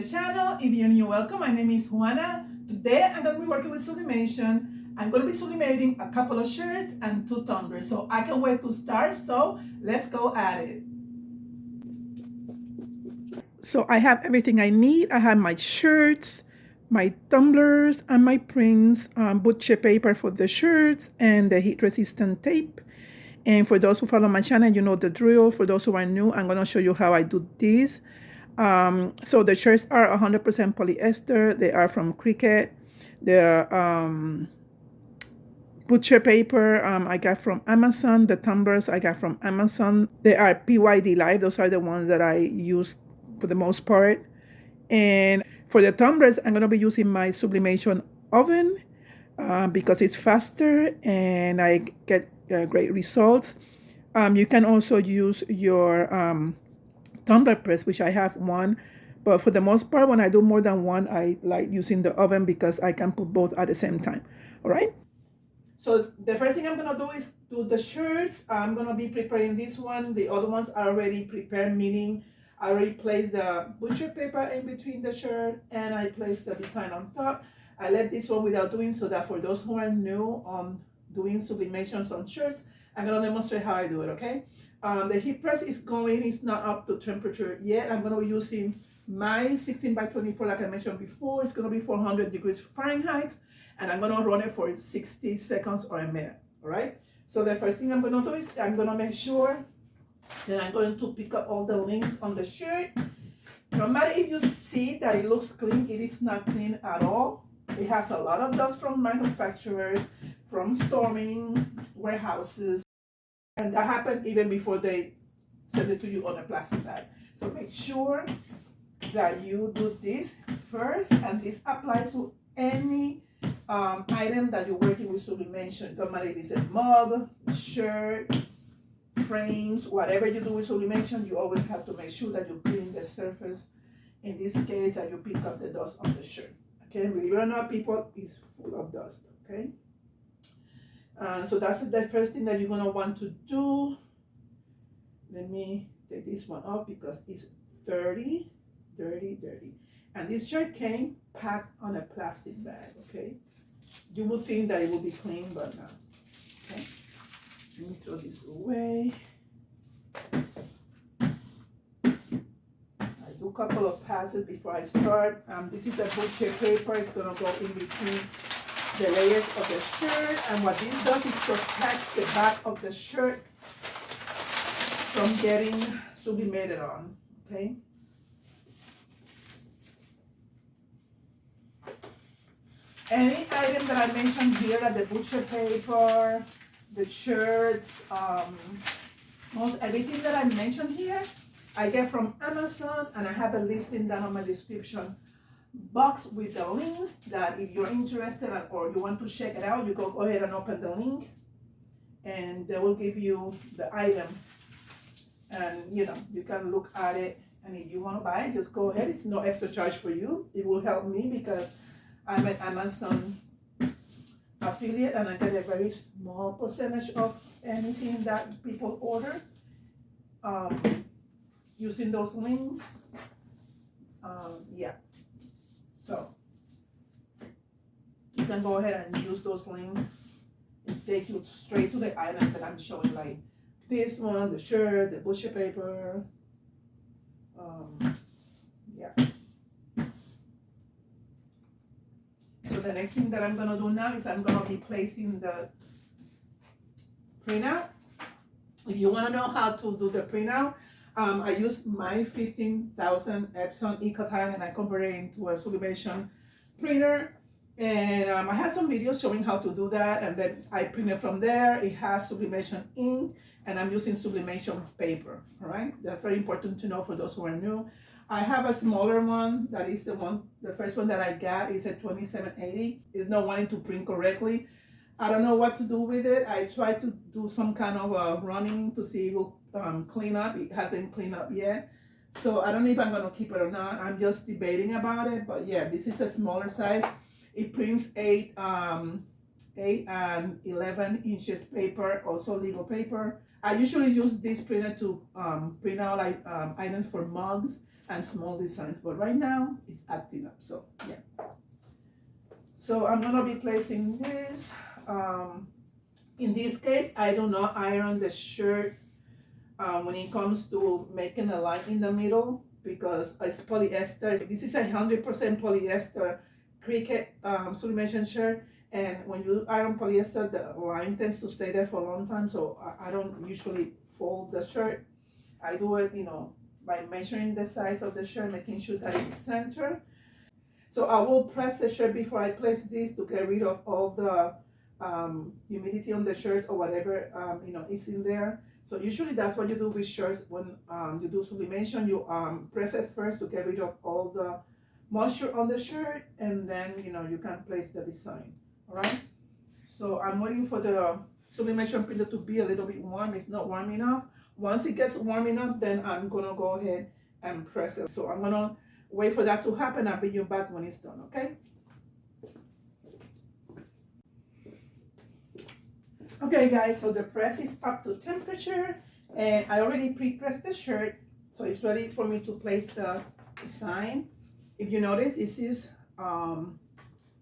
channel. If you're new, welcome. My name is Juana. Today I'm going to be working with sublimation. I'm going to be sublimating a couple of shirts and 2 tumblers. So I can't wait to start. So let's go at it. So I have everything I need. I have my shirts, my tumblers, and my prints, butcher paper for the shirts, and the heat resistant tape. And for those who follow my channel, you know the drill. For those who are new, I'm going to show you how I do this. So the shirts are 100% polyester. They are from Cricut. The butcher paper I got from Amazon. The tumblers I got from Amazon. They are PYD Live. Those are the ones that I use for the most part. And for the tumblers, I'm going to be using my sublimation oven because it's faster and I get great results. You can also use your tumbler press, which I have one, but for the most part, when I do more than one, I like using the oven because I can put both at the same time. All right. So the first thing I'm gonna do is do the shirts. I'm gonna be preparing this one. The other ones are already prepared, meaning I already placed the butcher paper in between the shirt and I placed the design on top. I let this one without doing so that for those who are new on doing sublimations on shirts, I'm gonna demonstrate how I do it, okay? The heat press is going, it's not up to temperature yet. I'm gonna be using my 16 by 24 like I mentioned before. It's gonna be 400 degrees Fahrenheit and I'm gonna run it for 60 seconds or a minute, all right? So the first thing I'm gonna do is I'm gonna make sure that I'm going to pick up all the links on the shirt. No matter if you see that it looks clean, it is not clean at all. It has a lot of dust from manufacturers, from storming warehouses, and that happened even before they send it to you on a plastic bag. So make sure that you do this first, and this applies to any item that you're working with sublimation. No matter if it's a mug, shirt, frames, whatever you do with sublimation, you always have to make sure that you clean the surface. In this case, that you pick up the dust on the shirt. Okay, believe it or not, people, it's full of dust. Okay, so that's the first thing that you're gonna want to do. Let me take this one off because it's dirty. And this shirt came packed on a plastic bag. Okay, you would think that it would be clean, but not. Okay, let me throw this away. A couple of passes before I start. This is the butcher paper. It's gonna go in between the layers of the shirt, and what this does is protect the back of the shirt from getting sublimated on. Okay. Any item that I mentioned here, like the butcher paper, the shirts, most everything that I mentioned here, I get from Amazon, and I have a listing down on my description box with the links that if you're interested or you want to check it out, you go ahead and open the link and they will give you the item, and you can look at it, and if you want to buy it, just go ahead. It's no extra charge for you. It will help me because I'm an Amazon affiliate and I get a very small percentage of anything that people order. Using those links, yeah, so you can go ahead and use those links and take you straight to the item that I'm showing, like this one, the shirt, the butcher paper, yeah. So the next thing that I'm gonna do now is I'm gonna be placing the printout. If you wanna know how to do the printout, I use my 15,000 Epson Ecotile and I converted it into a sublimation printer. And I have some videos showing how to do that, and then I print it from there. It has sublimation ink, and I'm using sublimation paper. All right, that's very important to know for those who are new. I have a smaller one that is the first one that I got is a 2780. It's not wanting to print correctly. I don't know what to do with it. I tried to do some kind of a running to see if it will clean up. It hasn't cleaned up yet. So I don't know if I'm going to keep it or not. I'm just debating about it. But yeah, this is a smaller size. It prints 8 and 11 inches paper, also legal paper. I usually use this printer to print out like items for mugs and small designs. But right now it's acting up. So yeah. So I'm gonna be placing this. In this case, I do not iron the shirt when it comes to making a line in the middle because it's polyester. This is 100% polyester cricket sublimation shirt, and when you iron polyester, the line tends to stay there for a long time. So I don't usually fold the shirt. I do it, by measuring the size of the shirt, making sure that it's centered. So I will press the shirt before I place this to get rid of all the humidity on the shirt or whatever is in there. So usually that's what you do with shirts when you do sublimation. You press it first to get rid of all the moisture on the shirt, and then you can place the design. All right. So I'm waiting for the sublimation printer to be a little bit warm. It's not warm enough. Once it gets warm enough, then I'm gonna go ahead and press it. So I'm gonna wait for that to happen. I'll bring you back when it's done. Okay. Okay guys, so the press is up to temperature and I already pre-pressed the shirt, so it's ready for me to place the design. If you notice, this is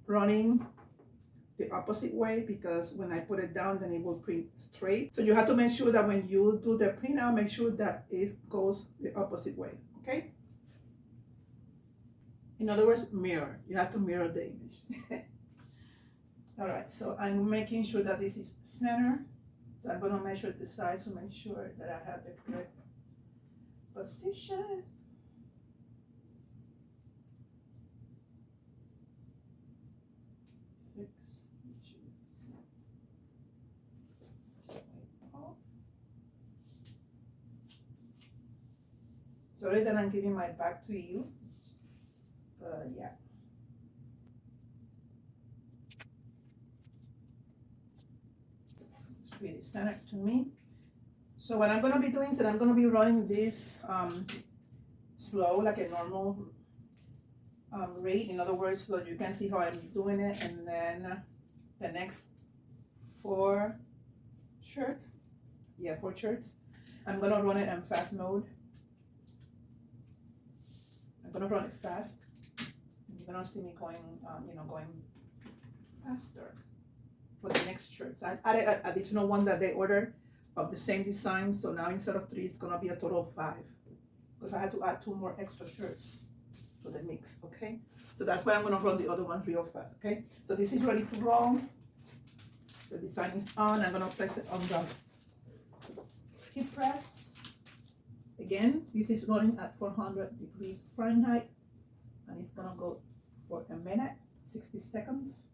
running the opposite way because when I put it down, then it will print straight. So you have to make sure that when you do the print out, make sure that it goes the opposite way, okay? In other words, mirror. You have to mirror the image. All right, so I'm making sure that this is center. So I'm gonna measure the size to make sure that I have the correct position. Sorry that I'm giving my back to you, but yeah. It's pretty centered to me. So what I'm gonna be doing is that I'm gonna be running this slow, like a normal rate. In other words, so you can see how I'm doing it, and then the next 4 shirts, I'm gonna run it in fast mode. I'm gonna run it fast. You're gonna see me going, going faster for the next shirts. I added an additional one that they ordered of the same design, so now instead of 3, it's gonna be a total of 5 because I had to add 2 more extra shirts to the mix. Okay, so that's why I'm gonna run the other ones real fast. Okay, so this is ready to roll. The design is on. I'm gonna place it on the heat press. Again, this is running at 400 degrees Fahrenheit, and it's gonna go for a minute, 60 seconds.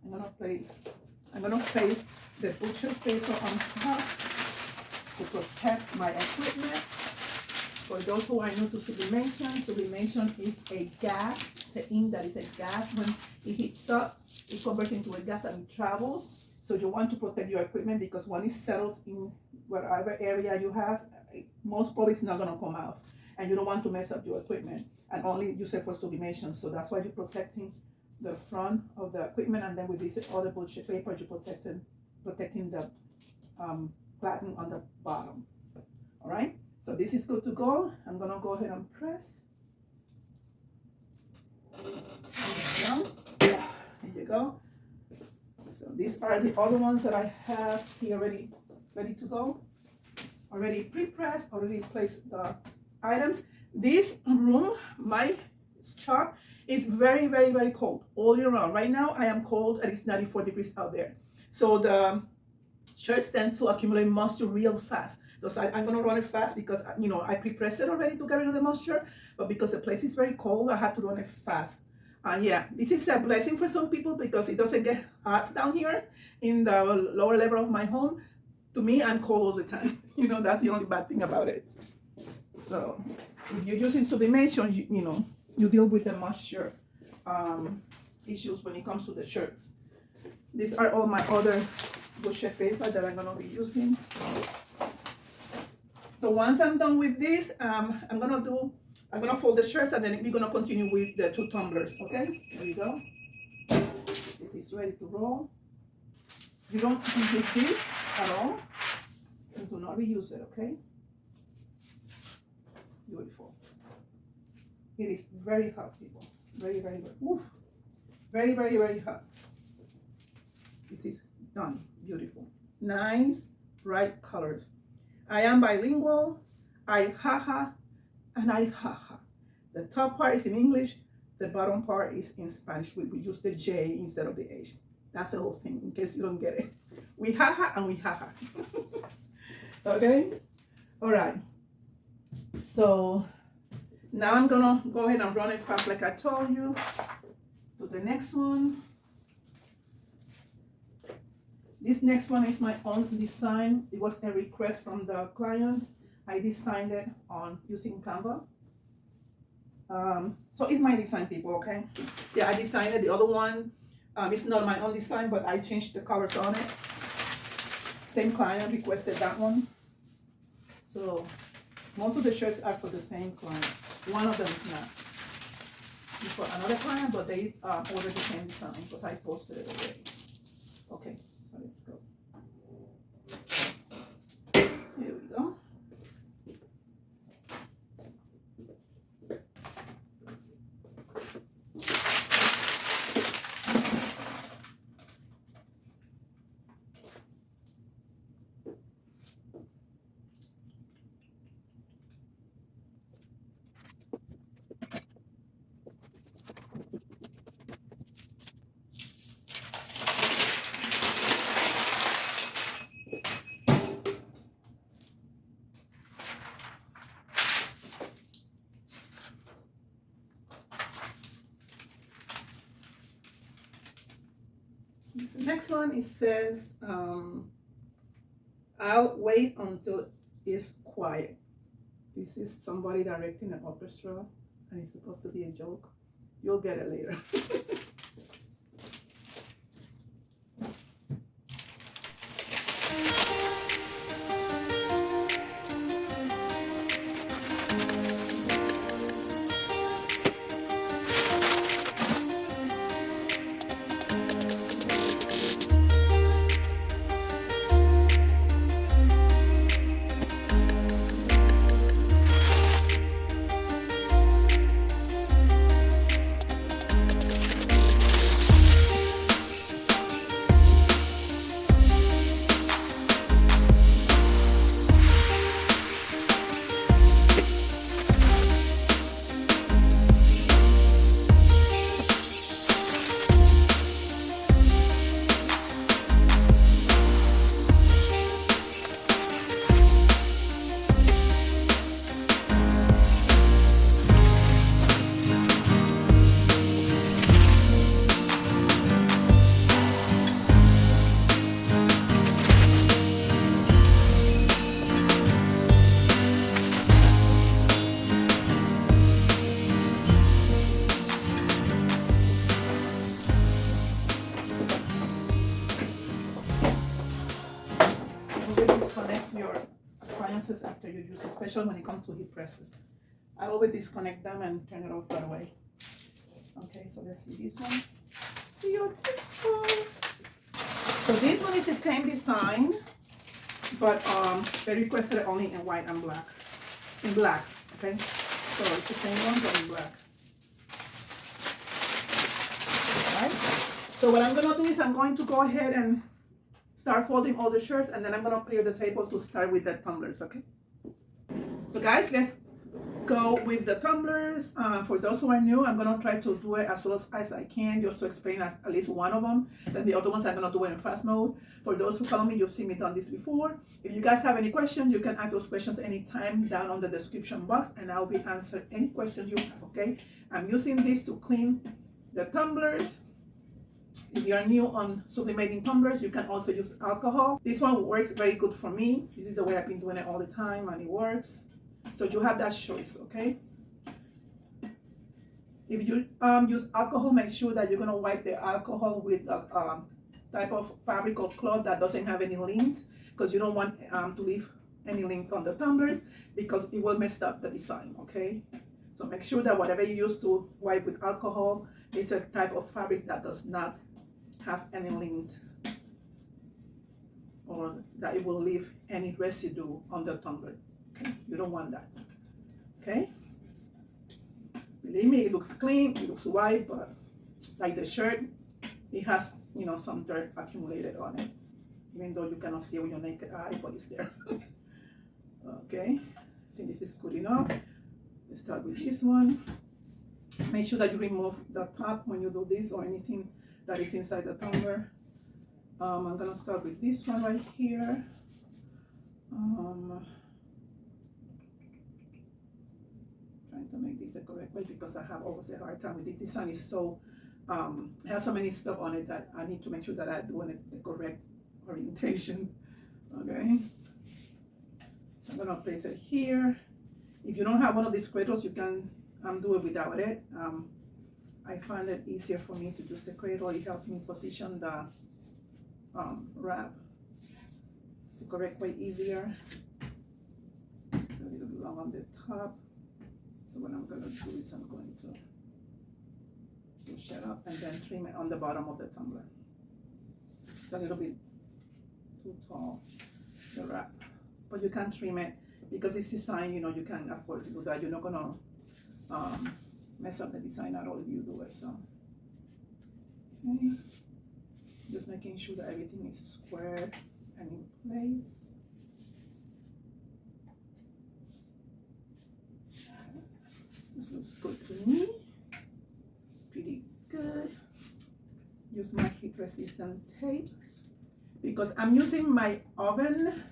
I'm gonna place the butcher paper on top to protect my equipment. For those who are new to sublimation, sublimation is a gas. It's an ink that is a gas. When it heats up, it converts into a gas and it travels. So you want to protect your equipment because when it settles in whatever area you have, most probably it's not gonna come out. And you don't want to mess up your equipment and only use it for sublimation. So that's why you're protecting the front of the equipment, and then with this other butcher paper, you're protecting the platen on the bottom. All right, so this is good to go. I'm gonna go ahead and press. Here you go. So these are the other ones that I have here ready to go. Already pre-pressed, already placed the items. This room, my shop, is very, very, very cold all year round. Right now I am cold and it's 94 degrees out there. So the shirts tend to accumulate moisture real fast. So I'm gonna run it fast because I pre-pressed it already to get rid of the moisture, but because the place is very cold, I had to run it fast. Yeah, this is a blessing for some people because it doesn't get hot down here in the lower level of my home. To me, I'm cold all the time. That's the only bad thing about it. So if you're using sublimation, you deal with the moisture issues when it comes to the shirts. These are all my other butcher paper that I'm gonna be using. So once I'm done with this, I'm gonna fold the shirts and then we're gonna continue with the 2 tumblers. Okay, there you go. This is ready to roll. You don't use this at all, and do not reuse it. Okay. beautiful. It is very hot, people. Very, very, very, oof. Very, very, very hot. This is done. Beautiful. Nice, bright colors. I am bilingual. I haha and I haha. The top part is in English. The bottom part is in Spanish. We use the J instead of the H. That's the whole thing, in case you don't get it. We haha and we haha. Okay? All right. So now I'm gonna go ahead and run it fast like I told you. To the next one. This next one is my own design. It was a request from the client. I designed it on using Canva. So it's my design, people, okay? Yeah, I designed it. The other one, it's not my own design, but I changed the colors on it. Same client requested that one. So most of the shirts are for the same client. One of them is not. It's for another client, but they ordered the same design because I posted it already. Okay, so let's go. Here we go. The next one, it says, I'll wait until it's quiet. This is somebody directing an orchestra, and it's supposed to be a joke. You'll get it later. After you use, especially when it comes to heat presses. I always disconnect them and turn it off right away. Okay, so let's see this one. Beautiful. So this one is the same design, but they requested it only in white and black. In black, okay? So it's the same one, but in black. Alright. So what I'm gonna do is I'm going to go ahead and start folding all the shirts, and then I'm gonna clear the table to start with the tumblers, okay? So guys, let's go with the tumblers. For those who are new, I'm gonna try to do it as soon as I can, just to explain at least one of them. Then the other ones I'm gonna do it in fast mode. For those who follow me, you've seen me done this before. If you guys have any questions, you can ask those questions anytime down on the description box, and I'll be answering any questions you have, okay? I'm using this to clean the tumblers. If you are new on sublimating tumblers, you can also use alcohol. This one works very good for me. This is the way I've been doing it all the time, and it works. So you have that choice, okay? If you use alcohol, make sure that you're gonna wipe the alcohol with a type of fabric or cloth that doesn't have any lint, because you don't want to leave any lint on the tumblers, because it will mess up the design, okay? So make sure that whatever you use to wipe with alcohol is a type of fabric that does not have any lint, or that it will leave any residue on the tumbler. Okay? You don't want that. Okay, believe me, it looks clean, it looks white, but like the shirt, it has, you know, some dirt accumulated on it, even though you cannot see it with your naked eye, but it's there. Okay, I think this is good enough. Let's start with this one. Make sure that you remove the top when you do this or anything that is inside the tumbler. I'm gonna start with this one right here. Trying to make this the correct way because I have always a hard time with this. This one is so, it has so many stuff on it that I need to make sure that I'm doing it the correct orientation. Okay, so I'm gonna place it here. If you don't have one of these cradles, you can do it without it. I find it easier for me to use the cradle. It helps me position the wrap the correct way easier. It's a little bit long on the top. So what I'm going to do is I'm going to push it up and then trim it on the bottom of the tumbler. It's a little bit too tall, the wrap. But you can trim it because this design, you know, you can afford to do that. You're not going to mess up the design at all if you do it. So, okay. Just making sure that everything is square and in place. This looks good to me. Pretty good. Use my heat resistant tape because I'm using my oven.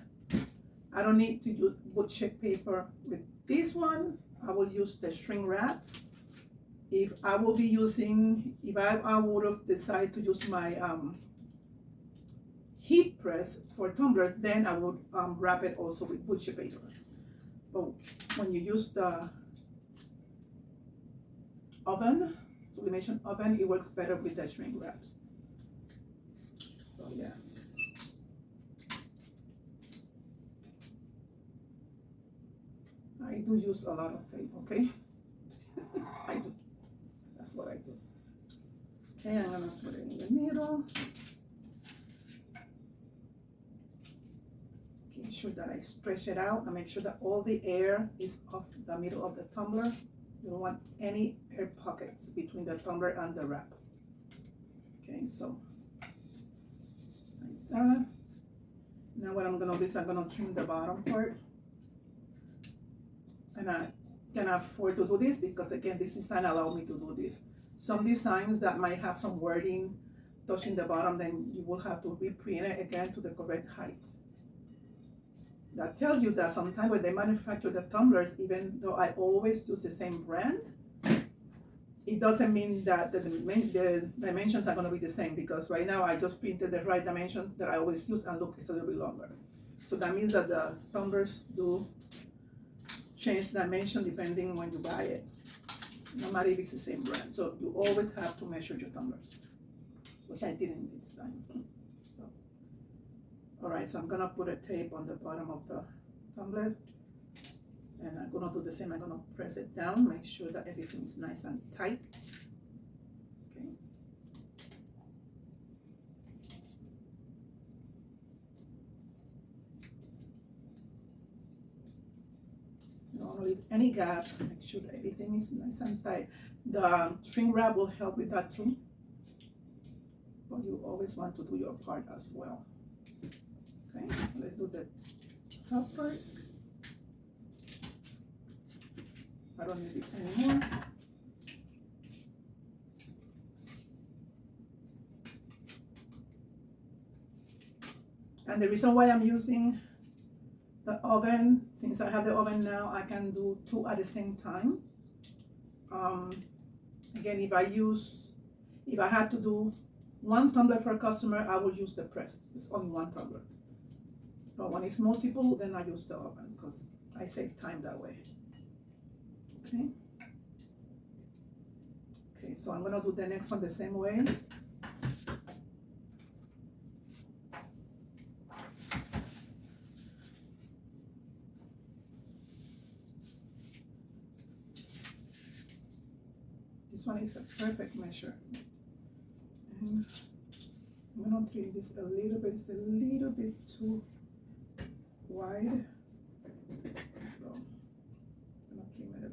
I don't need to use wood chip paper with this one. I will use the shrink wraps. If I will be using, if I would have decided to use my heat press for tumblers, then I would wrap it also with wood chip paper. But when you use the oven, sublimation oven, it works better with the shrink wraps. So yeah. I do use a lot of tape, okay? I do. That's what I do. Okay, I'm gonna put it in the middle. Making sure that I stretch it out and make sure that all the air is off the middle of the tumbler. You don't want any air pockets between the tumbler and the wrap. Okay, so like that. Now what I'm gonna do is I'm gonna trim the bottom part. And I can afford to do this because again, this design allows me to do this. Some designs that might have some wording touching the bottom, then you will have to reprint it again to the correct height. That tells you that sometimes when they manufacture the tumblers, even though I always use the same brand, it doesn't mean that the dimensions are going to be the same, because right now I just printed the right dimension that I always use, and look, it's a little bit longer. So that means that the tumblers do change dimension depending when you buy it, no matter if it's the same brand. So you always have to measure your tumblers, which I didn't this time. So, all right, so I'm gonna put a tape on the bottom of the tumbler, and I'm gonna do the same. I'm gonna press it down, make sure that everything is nice and tight. Okay. You don't want to leave any gaps. Make sure that everything is nice and tight. The shrink wrap will help with that too, but you always want to do your part as well. Okay, let's do the top part. I don't need this anymore. And the reason why I'm using the oven, since I have the oven now, I can do two at the same time. Again, if I had to do one tumbler for a customer, I will use the press. It's only one tumbler. But when it's multiple, then I use the oven because I save time that way. Okay. Okay, so I'm gonna do the next one the same way. This one is the perfect measure. And I'm gonna trim this a little bit. It's a little bit too wide. So I'm gonna trim it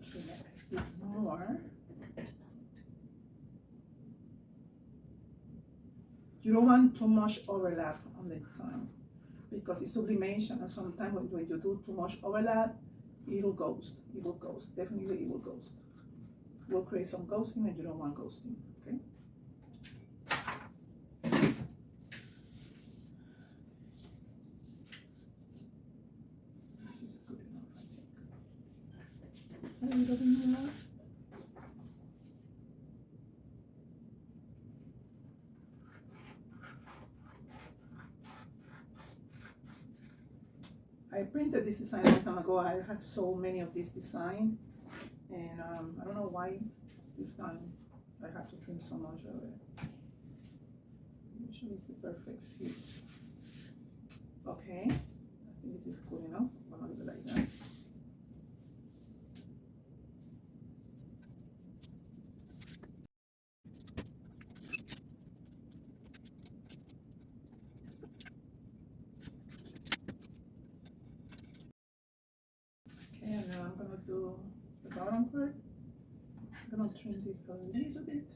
trim it a bit more. You don't want too much overlap on the design because it's sublimation, and sometimes when you do too much overlap, it'll ghost. It will ghost. Definitely, it will ghost. It will create some ghosting, and you don't want ghosting. Okay. This is good enough, I think. A little bit more. I printed this design a long time ago. I have so many of this design, and I don't know why this time I have to trim so much of it. Usually it's the perfect fit. Okay, I think this is good enough. I'm gonna leave it like that. Okay, and now I'm gonna do the bottom part. I'm gonna trim this a little bit.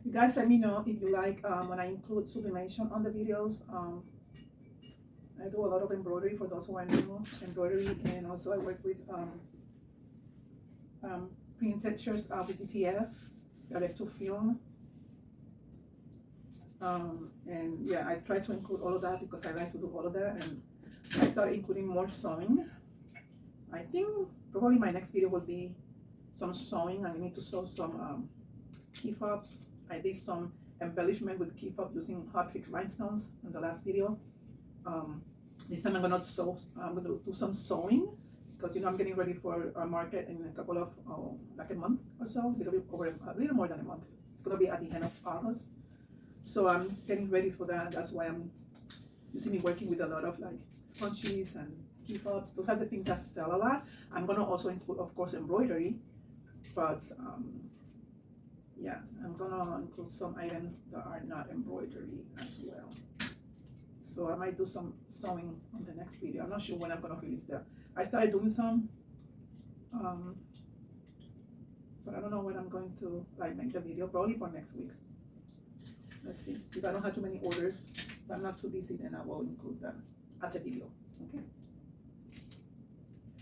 You guys let me know if you like when I include sublimation on the videos. I do a lot of embroidery for those who are new, embroidery, and also I work with printed shirts with DTF, direct to film. And yeah, I try to include all of that because I like to do all of that, and I started including more sewing. I think probably my next video will be some sewing. I need to sew some key fobs. I did some embellishment with key fob using hot fix rhinestones in the last video. This time I'm gonna do some sewing because you know I'm getting ready for a market in a couple of like a month or so, a little more than a month. It's gonna be at the end of August, so I'm getting ready for that. That's why you see me working with a lot of like scrunchies and key fobs. Those are the things that sell a lot. I'm gonna also include, of course, embroidery, but yeah, I'm gonna include some items that are not embroidery as well. So I might do some sewing on the next video. I'm not sure when I'm gonna release that. I started doing some, but I don't know when I'm going to like make the video. Probably for next week. Let's see. If I don't have too many orders, if I'm not too busy, then I will include that as a video. Okay.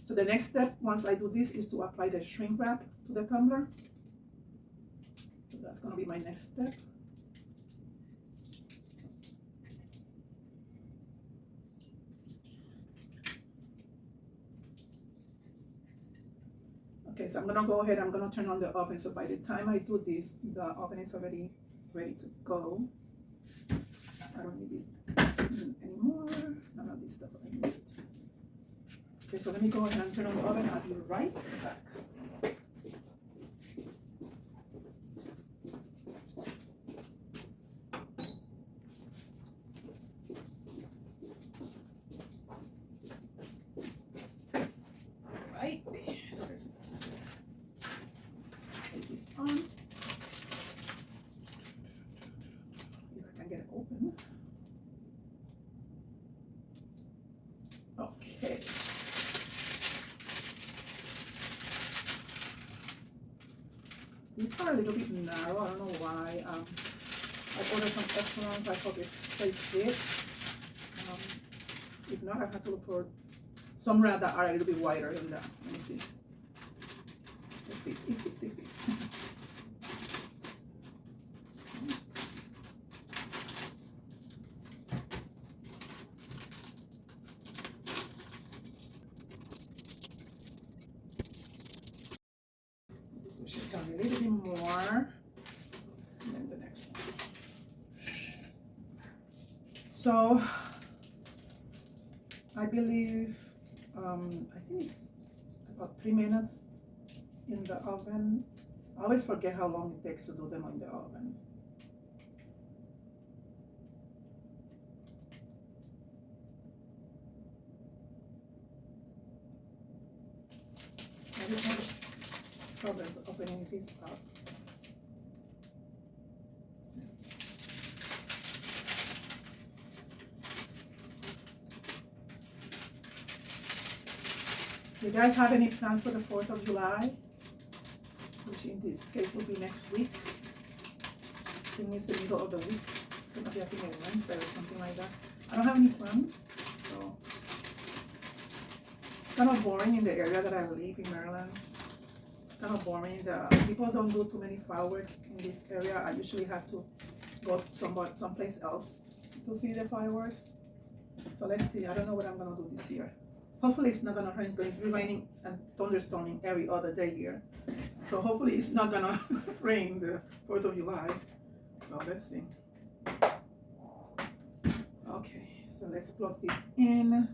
So the next step, once I do this, is to apply the shrink wrap to the tumbler. So that's gonna be my next step. Okay, so I'm gonna go ahead, I'm gonna turn on the oven. So by the time I do this, the oven is already ready to go. I don't need this anymore. None of this stuff I need. Okay, so let me go ahead and turn on the oven. I'll be right back. Right, so let's take this on. If I can get it open. Okay. These are a little bit narrow. I don't know why. I ordered some extra ones. I hope they fit. If not, I have to look for some wrap that are a little bit wider than that. Let me see. It fits. It fits. It fits. Push it down a little bit more, and then the next one. So I believe I think it's about 3 minutes in the oven. I always forget how long it takes to do them in the oven. problems opening this up. You guys have any plans for the 4th of July? Which in this case will be next week. I think it's the middle of the week. It's gonna be, I think, a Wednesday or something like that. I don't have any plans, so it's kind of boring in the area that I live in Maryland. It's kind of boring. The people don't do too many fireworks in this area. I usually have to go someplace else to see the fireworks. So let's see. I don't know what I'm gonna do this year. Hopefully it's not gonna rain because it's raining and thunderstorming every other day here. So hopefully it's not gonna rain the 4th of July. So let's see. Okay, so let's plug this in.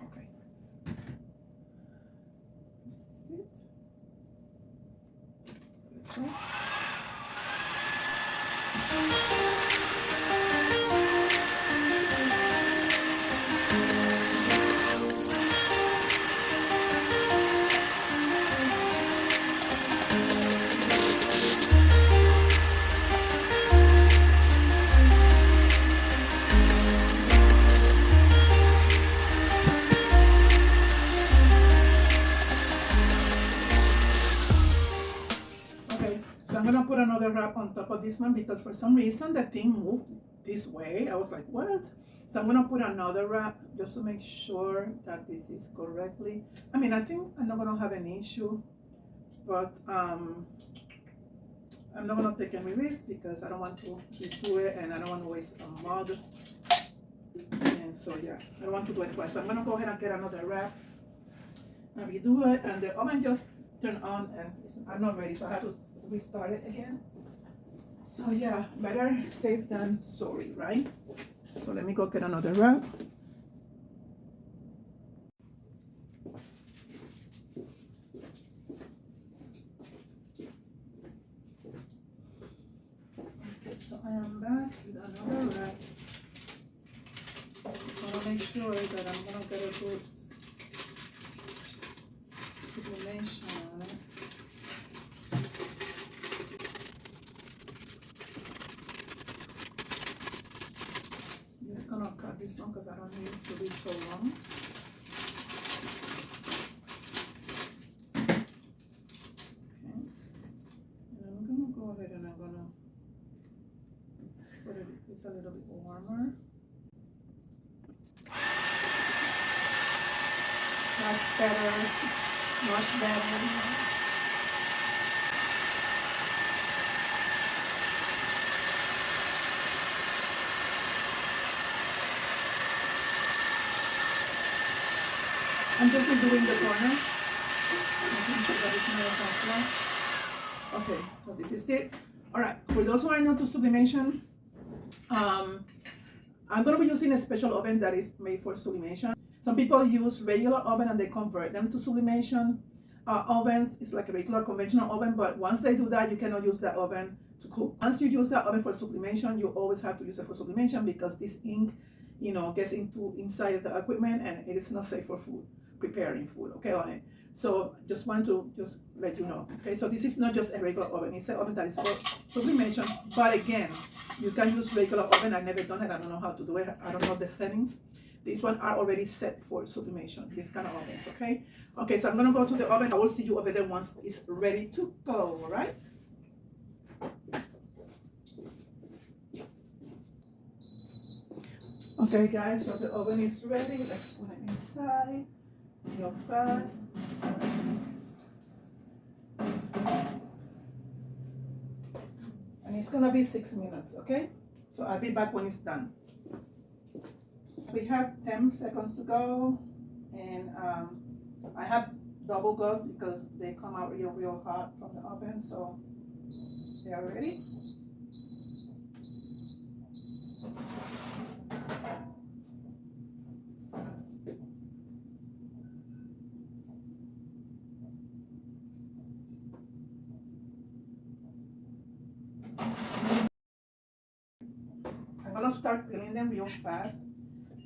Okay. This is it. Let's go. I'm gonna put another wrap on top of this one because for some reason the thing moved this way. I was like, what? So I'm gonna put another wrap just to make sure that this is correctly. I mean, I think I'm not gonna have an issue, but I'm not gonna take any risk because I don't want to redo it and I don't want to waste a mug. And so yeah, I don't want to do it twice. So I'm gonna go ahead and get another wrap and redo it. And the oven just turned on and I'm not ready, so I have to restart it again. So yeah, better safe than sorry, right? So let me go get another wrap. Okay, so I am back with another wrap. I want to make sure that I'm gonna get a good sublimation. Gonna cut this one because I don't need it to be so long. Okay, and I'm gonna go ahead and I'm gonna put it's a little bit warmer. That's better, much better. I'm just redoing the corners. Making sure that it's not a flat. Okay, so this is it. All right, for those who are new to sublimation, I'm going to be using a special oven that is made for sublimation. Some people use regular oven and they convert them to sublimation ovens. It's like a regular conventional oven, but once they do that, you cannot use that oven to cook. Once you use that oven for sublimation, you always have to use it for sublimation because this ink, gets inside the equipment and it is not safe for food, preparing food, okay, on it. So just want to let you know, okay? So this is not just a regular oven, it's an oven that is for sublimation, but again, you can use regular oven. I've never done it, I don't know how to do it, I don't know the settings. These ones are already set for sublimation, this kind of ovens, okay? Okay, so I'm gonna go to the oven. I will see you over there once it's ready to go, all right? Okay guys, so the oven is ready. Let's put it inside. Go fast. And it's gonna be 6 minutes, okay? So I'll be back when it's done. We have 10 seconds to go, and I have double gloves because they come out real hot from the oven, so they are ready. I'm gonna start peeling them real fast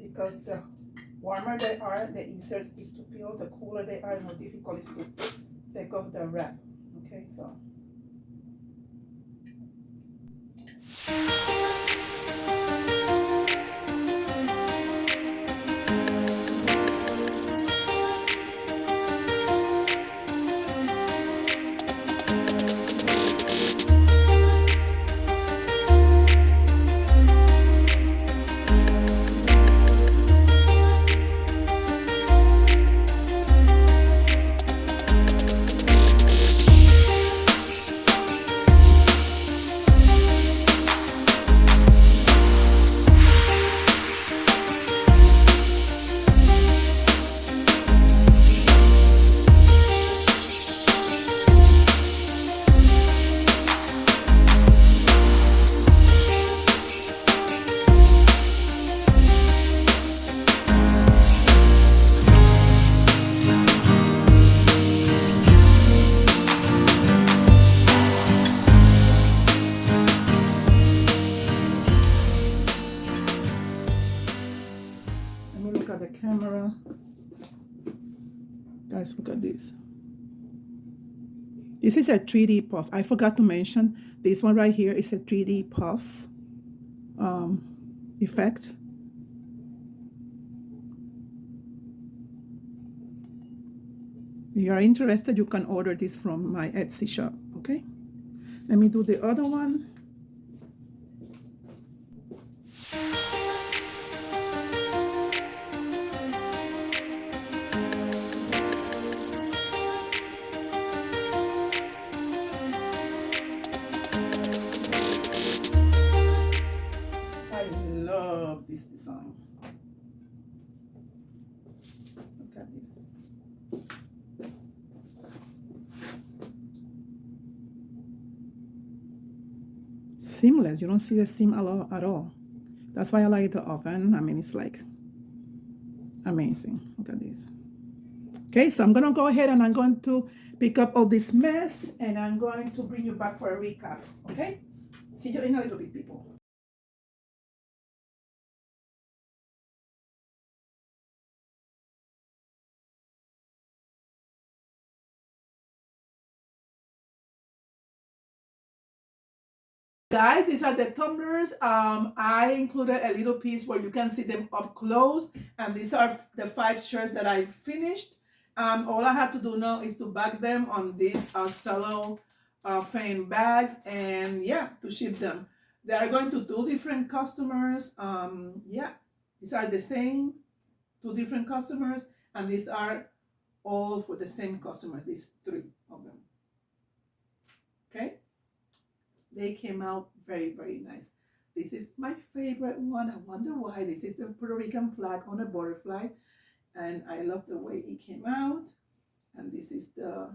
because the warmer they are, the easier it is to peel. The cooler they are, the more difficult it is to take off the wrap. Okay, so. Look at the camera. Guys, look at this. This is a 3D puff. I forgot to mention this one right here is a 3D puff effect. If you are interested, you can order this from my Etsy shop, okay? Let me do the other one. This design. Look at this. Seamless. You don't see the seam at all. That's why I like the oven. I mean, it's like amazing. Look at this. Okay, so I'm gonna go ahead and I'm going to pick up all this mess and I'm going to bring you back for a recap. Okay? See you in a little bit, people. Guys, these are the tumblers. I included a little piece where you can see them up close, and these are the 5 shirts that I finished. All I have to do now is to bag them on these cellophane bags, and yeah, to ship them. They are going to 2 different customers. Yeah, these are the same 2 different customers, and these are all for the same customers. These 3 of them. Okay. They came out very, very nice. This is my favorite one. I wonder why. This is the Puerto Rican flag on a butterfly. And I love the way it came out. And this is the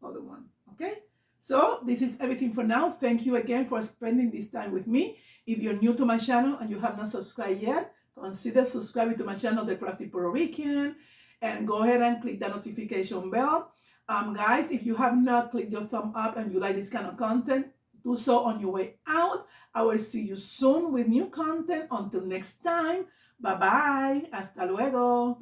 other one. Okay? So this is everything for now. Thank you again for spending this time with me. If you're new to my channel and you have not subscribed yet, consider subscribing to my channel, The Crafty Puerto Rican. And go ahead and click the notification bell. Guys, if you have not clicked your thumb up and you like this kind of content, do so on your way out. I will see you soon with new content. Until next time, bye-bye. Hasta luego.